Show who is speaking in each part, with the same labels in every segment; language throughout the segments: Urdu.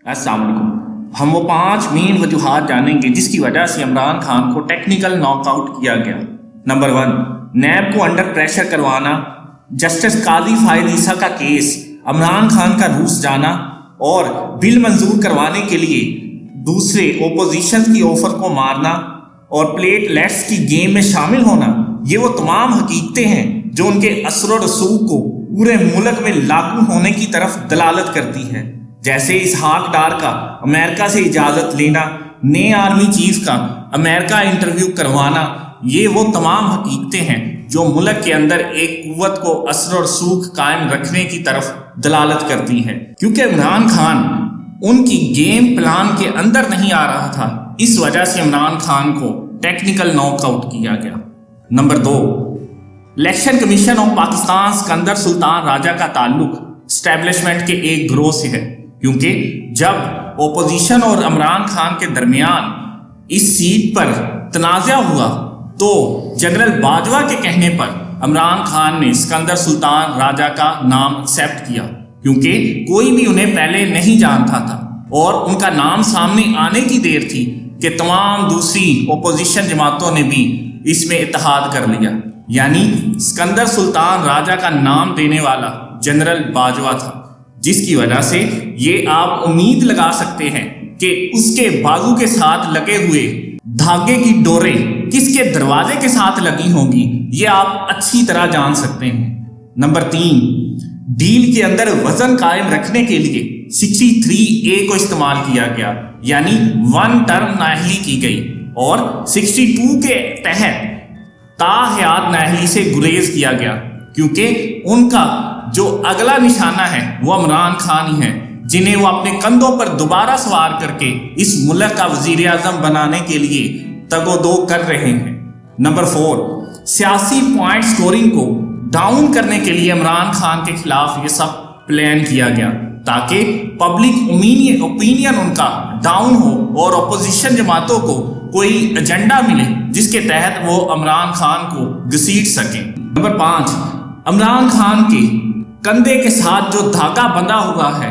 Speaker 1: السلام علیکم۔ ہم وہ 5 مین وجوہات جانیں گے جس کی وجہ سے عمران خان کو ٹیکنیکل ناک آؤٹ کیا گیا۔ نمبر 1، نیب کو انڈر پریشر کروانا، جسٹس قاضی فائز عیسیٰ کا کیس، عمران خان کا روس جانا اور بل منظور کروانے کے لیے دوسرے اپوزیشن کی آفر کو مارنا اور پلیٹ لیٹس کی گیم میں شامل ہونا، یہ وہ تمام حقیقتیں ہیں جو ان کے اثر و رسوخ کو پورے ملک میں لاگو ہونے کی طرف دلالت کرتی ہے۔ جیسے اسحاق ڈار کا امریکہ سے اجازت لینا، نئے آرمی چیف کا امریکہ انٹرویو کروانا، یہ وہ تمام حقیقتیں ہیں جو ملک کے اندر ایک قوت کو اثر و رسوخ قائم رکھنے کی طرف دلالت کرتی ہے۔ کیونکہ عمران خان ان کی گیم پلان کے اندر نہیں آ رہا تھا، اس وجہ سے عمران خان کو ٹیکنیکل ناک آؤٹ کیا گیا۔ Number 2، election commission of Pakistan Sikandar Sultan Raja کا تعلق اسٹیبلشمنٹ کے ایک گروہ سے ہے، کیونکہ جب اپوزیشن اور عمران خان کے درمیان اس سیٹ پر تنازع ہوا تو جنرل باجوہ کے کہنے پر عمران خان نے سکندر سلطان راجہ کا نام ایکسیپٹ کیا، کیونکہ کوئی بھی انہیں پہلے نہیں جانتا تھا اور ان کا نام سامنے آنے کی دیر تھی کہ تمام دوسری اپوزیشن جماعتوں نے بھی اس میں اتحاد کر لیا، یعنی سکندر سلطان راجہ کا نام دینے والا جنرل باجوہ تھا، جس کی وجہ سے یہ آپ امید لگا سکتے ہیں کہ اس کے بازو کے ساتھ لگے ہوئے دھاگے کی ڈوریں کس کے دروازے کے ساتھ لگی ہوں گی، یہ آپ اچھی طرح جان سکتے ہیں۔ نمبر 3، ڈیل کے اندر وزن قائم رکھنے کے لیے 63A کو استعمال کیا گیا، یعنی 1 ٹرم نااہلی کی گئی اور 62 کے تحت تاحیات نااہلی سے گریز کیا گیا، کیونکہ ان کا جو اگلا نشانہ ہے وہ عمران خان ہی ہے، جنہیں وہ اپنے کندھوں پر دوبارہ سوار کر کے اس ملک کا وزیر اعظم بنانے کے لیے تگ و دو کر رہے ہیں۔ نمبر 4، سیاسی پوائنٹ سکورنگ کو ڈاؤن کرنے کے لیے عمران خان کے خلاف یہ سب پلان کیا گیا تاکہ پبلک اوپینین ان کا ڈاؤن ہو اور اپوزیشن جماعتوں کو کوئی ایجنڈا ملے جس کے تحت وہ عمران خان کو گھسیٹ سکیں۔ نمبر 5، عمران خان کے کندھے کے ساتھ جو دھاگا بندھا ہوا ہے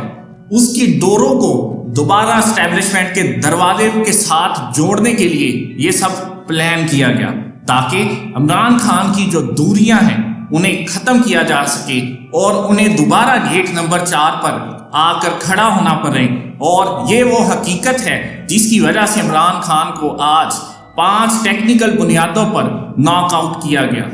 Speaker 1: اس کی ڈوروں کو دوبارہ اسٹیبلشمنٹ کے دروازے کے ساتھ جوڑنے کے لیے یہ سب پلان کیا گیا تاکہ عمران خان کی جو دوریاں ہیں انہیں ختم کیا جا سکے اور انہیں دوبارہ گیٹ نمبر 4 پر آ کر کھڑا ہونا پڑے، اور یہ وہ حقیقت ہے جس کی وجہ سے عمران خان کو آج 5 ٹیکنیکل بنیادوں پر ناک آؤٹ کیا گیا۔